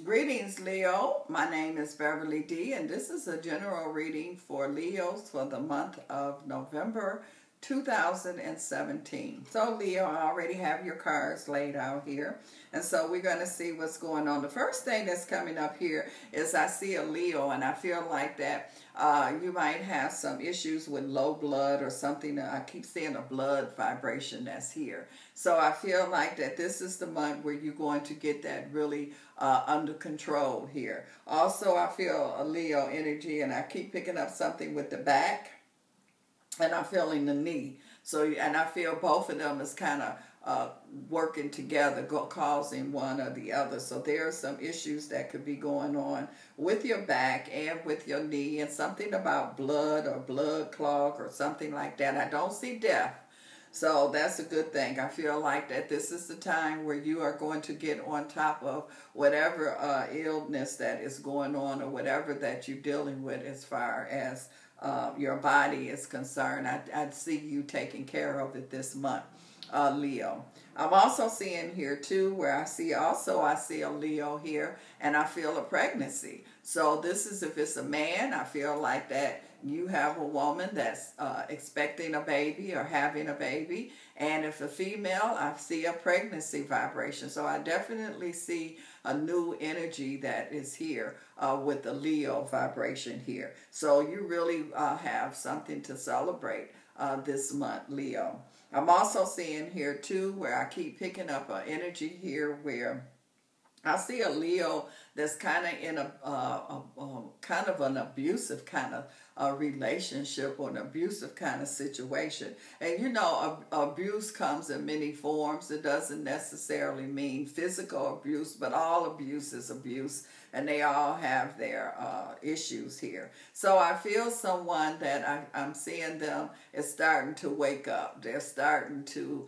Greetings, Leo. My name is Beverly D, and this is a general reading for Leos for the month of November 2017. So, Leo, I already have your cards laid out here, and so we're going to see what's going on. The first thing that's coming up here is I see a Leo, and I feel like that you might have some issues with low blood or something. I keep seeing a blood vibration that's here. So I feel like that this is the month where you're going to get that really under control here. Also, I feel a Leo energy, and I keep picking up something with the back, and I'm feeling the knee. So, and I feel both of them is kind of working together, causing one or the other. So there are some issues that could be going on with your back and with your knee, and something about blood or blood clog or something like that. I don't see death. So that's a good thing. I feel like that this is the time where you are going to get on top of whatever illness that is going on, or whatever that you're dealing with as far as your body is concerned. I see you taking care of it this month, Leo. I'm also seeing here too where I see a Leo here, and I feel a pregnancy. So this is, if it's a man, I feel like that you have a woman that's expecting a baby or having a baby. And if a female, I see a pregnancy vibration. So I definitely see a new energy that is here with the Leo vibration here. So you really have something to celebrate this month, Leo. I'm also seeing here too where I keep picking up an energy here where I see a Leo that's kind of in a kind of an abusive kind of relationship, or an abusive kind of situation. And you know, abuse comes in many forms. It doesn't necessarily mean physical abuse, but all abuse is abuse, and they all have their issues here. So I feel someone that I'm seeing them is starting to wake up. They're starting to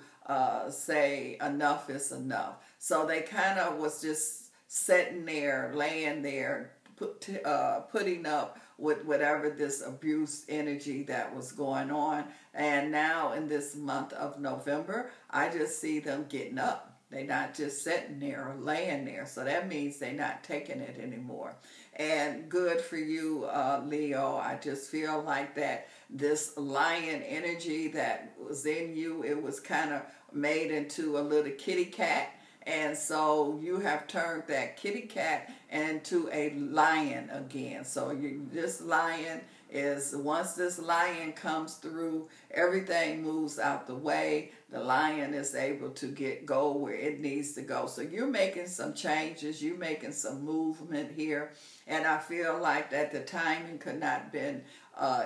say enough is enough. So they kind of was just sitting there, laying there, putting up with whatever this abuse energy that was going on. And now in this month of November, I just see them getting up. They're not just sitting there or laying there. So that means they're not taking it anymore. And good for you, Leo. I just feel like that this lion energy that was in you, it was kind of made into a little kitty cat. And so you have turned that kitty cat into a lion again. So this lion is, once this lion comes through, everything moves out the way. The lion is able to go where it needs to go. So you're making some changes. You're making some movement here. And I feel like that the timing could not have been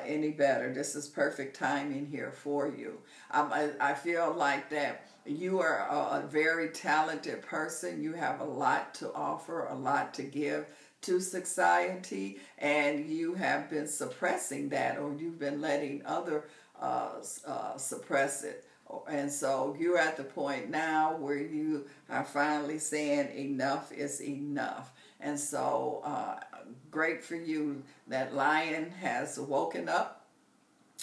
any better. This is perfect timing here for you. I feel like that you are a very talented person. You have a lot to offer, a lot to give to society, and you have been suppressing that, or you've been letting other suppress it. And so you're at the point now where you are finally saying enough is enough. And so great for you. That lion has woken up,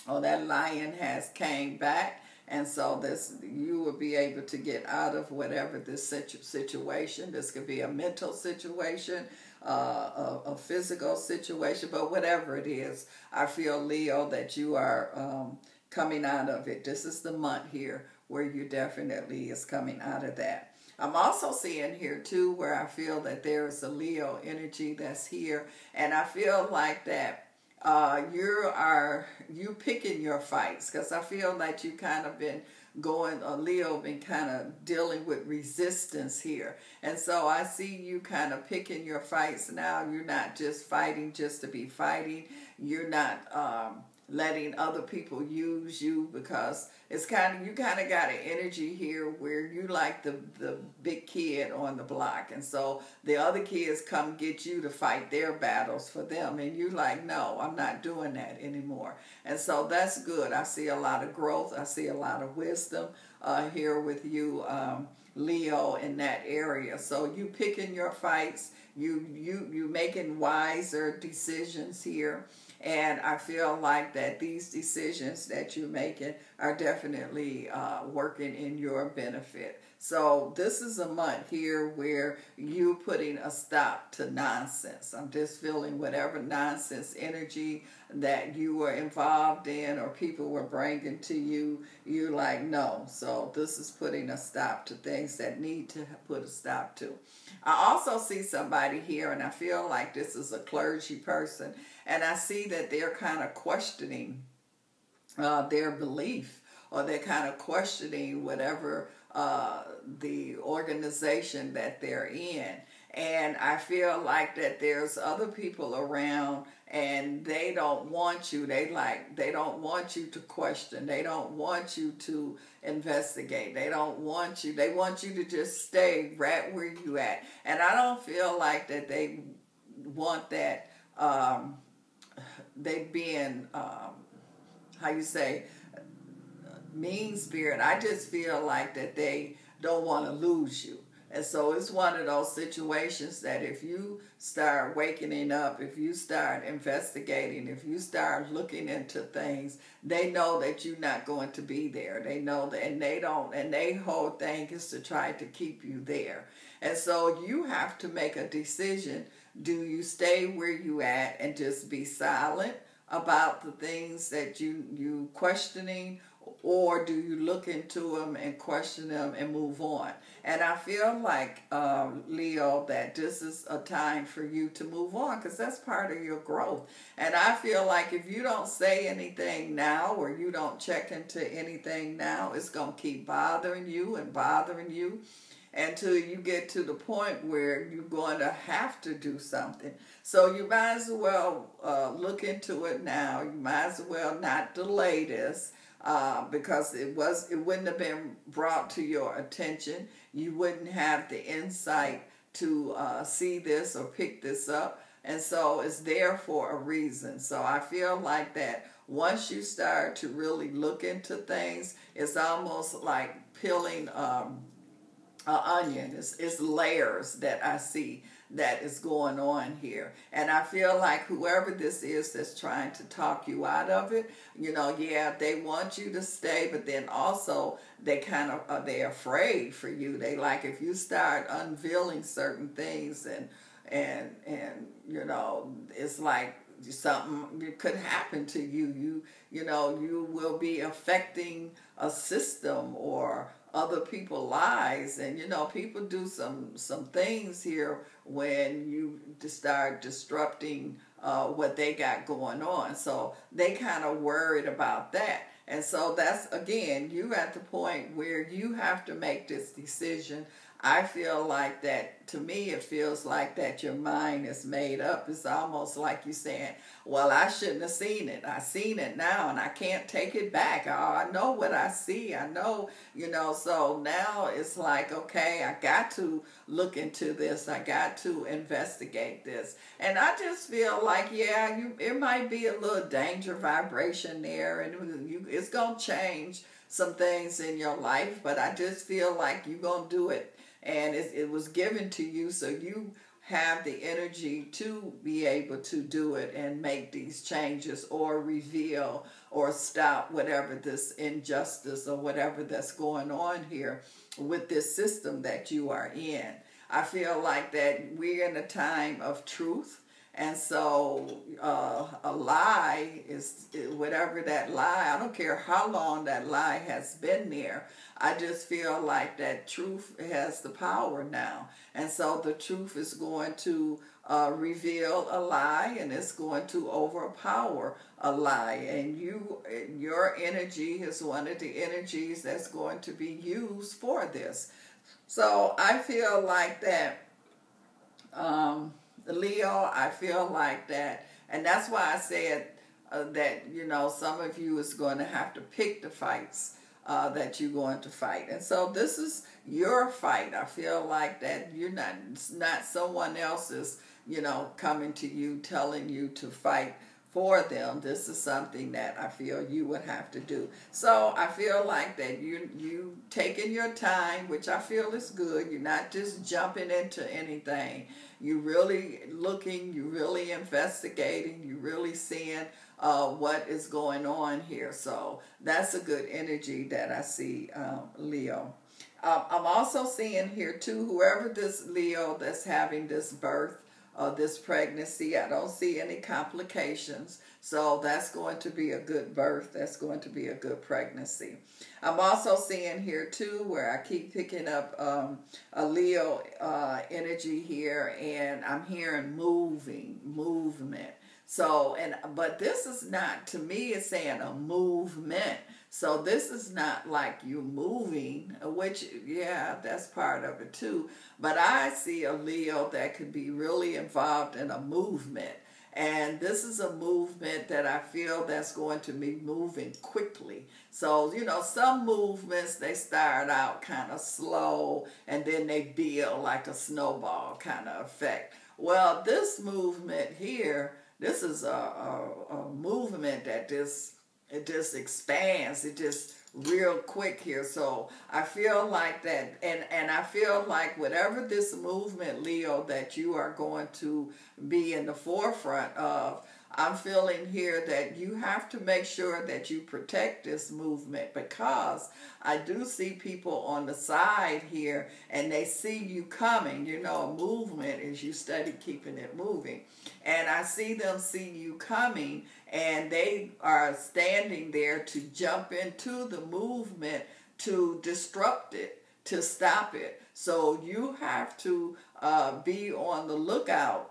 or that lion has came back. And so you will be able to get out of whatever this situation. This could be a mental situation, a physical situation, but whatever it is, I feel, Leo, that you are coming out of it. This is the month here where you definitely is coming out of that. I'm also seeing here too where I feel that there is a Leo energy that's here, and I feel like that you picking your fights, because I feel like you kind of been Leo been kind of dealing with resistance here. And so I see you kind of picking your fights now. You're not just fighting just to be fighting. You're not letting other people use you, because it's you kind of got an energy here where you like the big kid on the block, and so the other kids come get you to fight their battles for them, and you like, no, I'm not doing that anymore. And so that's good. I see a lot of growth. I see a lot of wisdom here with you, Leo, in that area. So you picking your fights, you making wiser decisions here. And I feel like that these decisions that you're making are definitely working in your benefit. So this is a month here where you putting a stop to nonsense. I'm just feeling whatever nonsense energy that you were involved in or people were bringing to you, you're like, no. So this is putting a stop to things that need to put a stop to. I also see somebody here, and I feel like this is a clergy person, and I see that they're kind of questioning their belief, or they're kind of questioning whatever the organization that they're in. And I feel like that there's other people around and they don't want you. They don't want you to question. They don't want you to investigate. They don't want you. They want you to just stay right where you at. And I don't feel like that they want that. They being how you say, mean spirit. I just feel like that they don't want to lose you. And so it's one of those situations that if you start waking up, if you start investigating, if you start looking into things, they know that you're not going to be there. They know that, and they don't, and their whole thing is to try to keep you there. And so you have to make a decision. Do you stay where you at and just be silent about the things that you questioning, or do you look into them and question them and move on? And I feel like, Leo, that this is a time for you to move on, because that's part of your growth. And I feel like if you don't say anything now, or you don't check into anything now, it's going to keep bothering you until you get to the point where you're going to have to do something. So you might as well look into it now. You might as well not delay this. Because it wouldn't have been brought to your attention. You wouldn't have the insight to see this or pick this up. And so it's there for a reason. So I feel like that once you start to really look into things, it's almost like peeling an onion. It's layers that I see that is going on here. And I feel like whoever this is that's trying to talk you out of it, yeah, they want you to stay, but then also they kind of they're afraid for you. They like, if you start unveiling certain things and it's like something could happen to you. You will be affecting a system or other people's lives. And people do some things here when you start disrupting what they got going on. So they kind of worried about that. And so that's, again, you at the point where you have to make this decision. I feel like that, to me, it feels like that your mind is made up. It's almost like you're saying, well, I shouldn't have seen it. I seen it now and I can't take it back. Oh, I know what I see. I know, so now it's like, okay, I got to look into this. I got to investigate this. And I just feel like, yeah, it might be a little danger vibration there, and it's going to change some things in your life, but I just feel like you're going to do it. And it was given to you, so you have the energy to be able to do it and make these changes or reveal or stop whatever this injustice or whatever that's going on here with this system that you are in. I feel like that we're in a time of truth. And so a lie is whatever that lie, I don't care how long that lie has been there. I just feel like that truth has the power now. And so the truth is going to reveal a lie, and it's going to overpower a lie. And your energy is one of the energies that's going to be used for this. So I feel like that, Leo, I feel like that. And that's why I said that, some of you is going to have to pick the fights that you're going to fight. And so this is your fight. I feel like that it's not someone else's, coming to you, telling you to fight for them. This is something that I feel you would have to do. So I feel like that you taking your time, which I feel is good. You're not just jumping into anything. You're really looking, you're really investigating, you're really seeing what is going on here. So that's a good energy that I see, Leo. I'm also seeing here too, whoever this Leo that's having this birth, this pregnancy, I don't see any complications. So that's going to be a good birth. That's going to be a good pregnancy. I'm also seeing here too, where I keep picking up a Leo energy here, and I'm hearing movement. So, but this is not, to me, it's saying a movement. So this is not like you moving, which, yeah, that's part of it too. But I see a Leo that could be really involved in a movement. And this is a movement that I feel that's going to be moving quickly. So, you know, some movements, they start out kind of slow and then they build like a snowball kind of effect. Well, this movement here, this is a movement that it just expands. It just real quick here. So I feel like that, and I feel like whatever this movement, Leo, that you are going to be in the forefront of, I'm feeling here that you have to make sure that you protect this movement, because I do see people on the side here and they see you coming. You know, a movement is you study keeping it moving. And I see them see you coming, and they are standing there to jump into the movement to disrupt it, to stop it. So you have to be on the lookout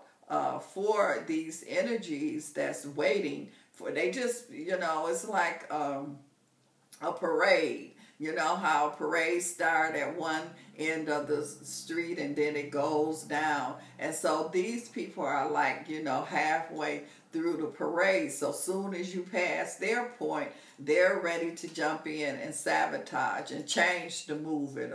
for these energies that's waiting for, they just, you know, it's like a parade. You know how parades start at one end of the street and then it goes down. And so these people are like, you know, halfway through the parade. So soon as you pass their point, they're ready to jump in and sabotage and change the movement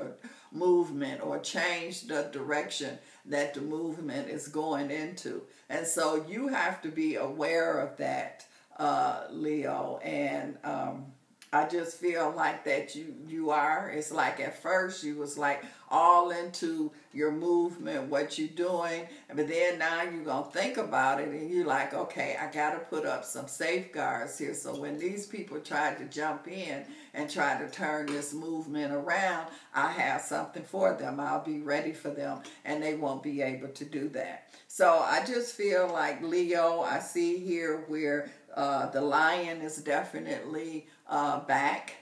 or change the direction that the movement is going into. And so you have to be aware of that, Leo. And I just feel like that you are. It's like at first you was like all into your movement, what you're doing, but then now you're going to think about it and you're like, okay, I got to put up some safeguards here. So when these people try to jump in and try to turn this movement around, I have something for them. I'll be ready for them and they won't be able to do that. So I just feel like, Leo, I see here where the lion is definitely back.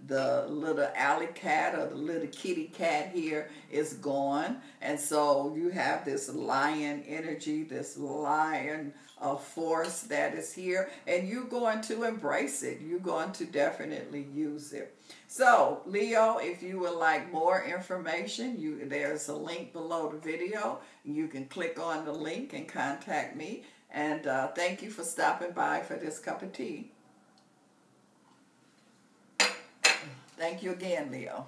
The little alley cat or the little kitty cat here is gone. And so you have this lion energy, this lion force that is here, and you're going to embrace it. You're going to definitely use it. So, Leo, if you would like more information, there's a link below the video. You can click on the link and contact me. And thank you for stopping by for this cup of tea. Thank you again, Leo.